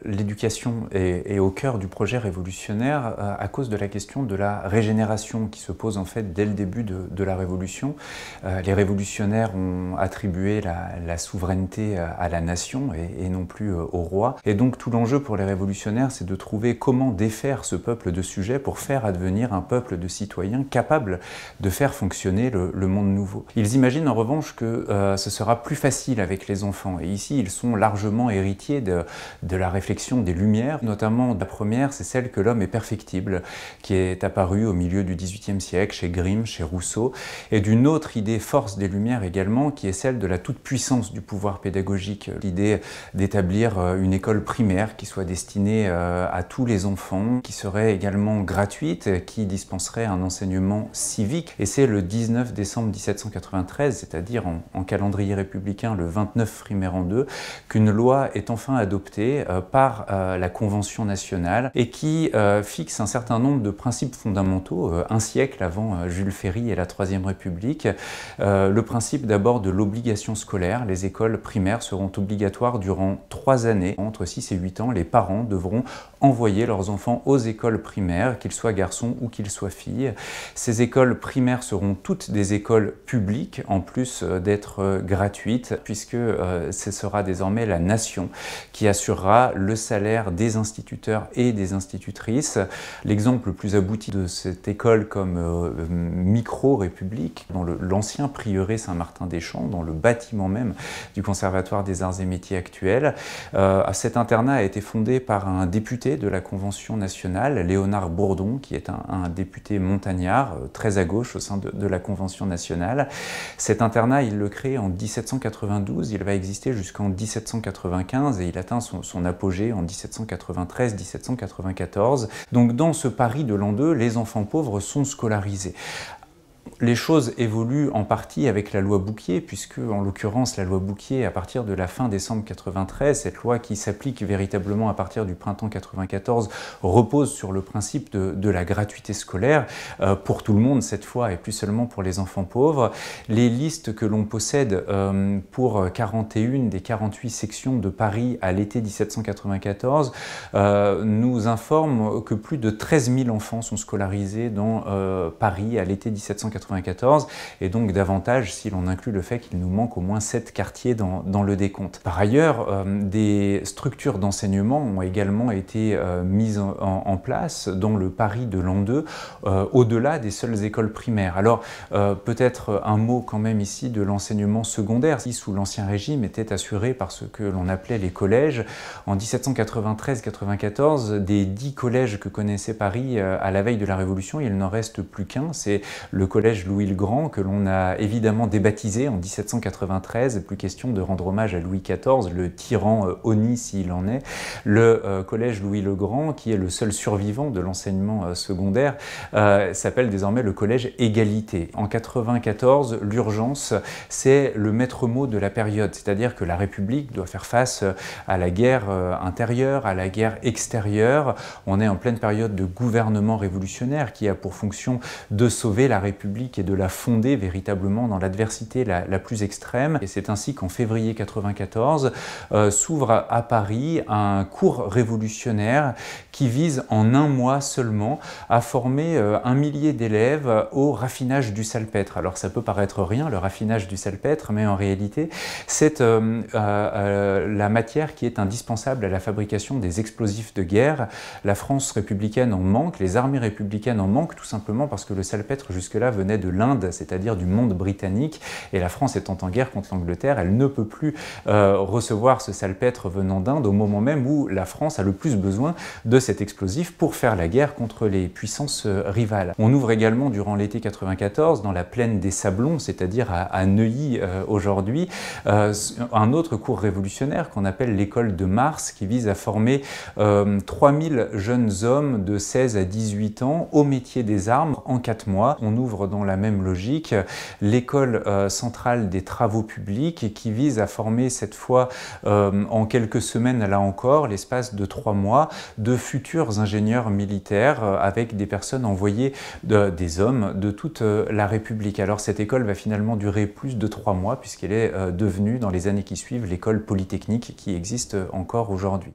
L'éducation est au cœur du projet révolutionnaire à cause de la question de la régénération qui se pose en fait dès le début de la Révolution. Les révolutionnaires ont attribué la souveraineté à la nation et non plus au roi. Et donc tout l'enjeu pour les révolutionnaires, c'est de trouver comment défaire ce peuple de sujets pour faire advenir un peuple de citoyens capable de faire fonctionner le monde nouveau. Ils imaginent en revanche que ce sera plus facile avec les enfants. Et ici, ils sont largement héritiers de la réflexion des Lumières, notamment la première, c'est celle que l'homme est perfectible, qui est apparue au milieu du XVIIIe siècle chez Grimm, chez Rousseau, et d'une autre idée force des Lumières également, qui est celle de la toute-puissance du pouvoir pédagogique, l'idée d'établir une école primaire qui soit destinée à tous les enfants, qui serait également gratuite, qui dispenserait un enseignement civique. Et c'est le 19 décembre 1793, c'est-à-dire en calendrier républicain le 29 Frimaire II, qu'une loi est enfin adoptée par la Convention nationale et qui fixe un certain nombre de principes fondamentaux, un siècle avant Jules Ferry et la Troisième République. Le principe d'abord de l'obligation scolaire. Les écoles primaires seront obligatoires durant 3 années. Entre 6 et 8 ans, les parents devront envoyer leurs enfants aux écoles primaires, qu'ils soient garçons ou qu'ils soient filles. Ces écoles primaires seront toutes des écoles publiques, en plus d'être gratuites, puisque ce sera désormais la nation qui assurera le salaire des instituteurs et des institutrices. L'exemple le plus abouti de cette école comme micro-république, dans l'ancien prieuré Saint-Martin-des-Champs, dans le bâtiment même du Conservatoire des Arts et Métiers actuel. Cet internat a été fondé par un député de la Convention nationale, Léonard Bourdon, qui est un député montagnard, très à gauche au sein de la Convention nationale. Cet internat, il le crée en 1792, il va exister jusqu'en 1795 et il atteint son apogée en 1793-1794. Donc dans ce Paris de l'an 2, les enfants pauvres sont scolarisés. Les choses évoluent en partie avec la loi Bouquier, puisque, en l'occurrence, la loi Bouquier, à partir de la fin décembre 93, cette loi qui s'applique véritablement à partir du printemps 94, repose sur le principe de la gratuité scolaire, pour tout le monde cette fois, et plus seulement pour les enfants pauvres. Les listes que l'on possède pour 41 des 48 sections de Paris à l'été 1794 nous informent que plus de 13 000 enfants sont scolarisés dans Paris à l'été 1794, et donc davantage si l'on inclut le fait qu'il nous manque au moins 7 quartiers dans le décompte. Par ailleurs, des structures d'enseignement ont également été mises en place dans le Paris de l'an 2, au-delà des seules écoles primaires. Alors, peut-être un mot quand même ici de l'enseignement secondaire, qui sous l'Ancien Régime était assuré par ce que l'on appelait les collèges. En 1793-94, des 10 collèges que connaissait Paris à la veille de la Révolution, il n'en reste plus qu'un, c'est le collège Louis le Grand, que l'on a évidemment débaptisé en 1793, plus question de rendre hommage à Louis XIV, le tyran honni s'il en est. Le collège Louis le Grand, qui est le seul survivant de l'enseignement secondaire, s'appelle désormais le collège Égalité. En 94, l'urgence, c'est le maître mot de la période, c'est-à-dire que la République doit faire face à la guerre intérieure, à la guerre extérieure. On est en pleine période de gouvernement révolutionnaire qui a pour fonction de sauver la République et de la fonder véritablement dans l'adversité la plus extrême. Et c'est ainsi qu'en février 94 s'ouvre à Paris un cours révolutionnaire qui vise en un mois seulement à former 1 millier d'élèves au raffinage du salpêtre. Alors ça peut paraître rien, le raffinage du salpêtre, mais en réalité c'est la matière qui est indispensable à la fabrication des explosifs de guerre. La France républicaine en manque, les armées républicaines en manquent, tout simplement parce que le salpêtre jusque-là venait de l'Inde, c'est-à-dire du monde britannique, et la France étant en guerre contre l'Angleterre, elle ne peut plus recevoir ce salpêtre venant d'Inde au moment même où la France a le plus besoin de cet explosif pour faire la guerre contre les puissances rivales. On ouvre également durant l'été 94, dans la plaine des Sablons, c'est-à-dire à Neuilly aujourd'hui, un autre cours révolutionnaire qu'on appelle l'école de Mars, qui vise à former 3000 jeunes hommes de 16 à 18 ans au métier des armes en 4 mois. On ouvre dans la même logique l'école centrale des travaux publics qui vise à former cette fois en quelques semaines là encore, l'espace de 3 mois, de futurs ingénieurs militaires avec des personnes envoyées, des hommes de toute la République. Alors cette école va finalement durer plus de 3 mois puisqu'elle est devenue dans les années qui suivent l'école polytechnique qui existe encore aujourd'hui.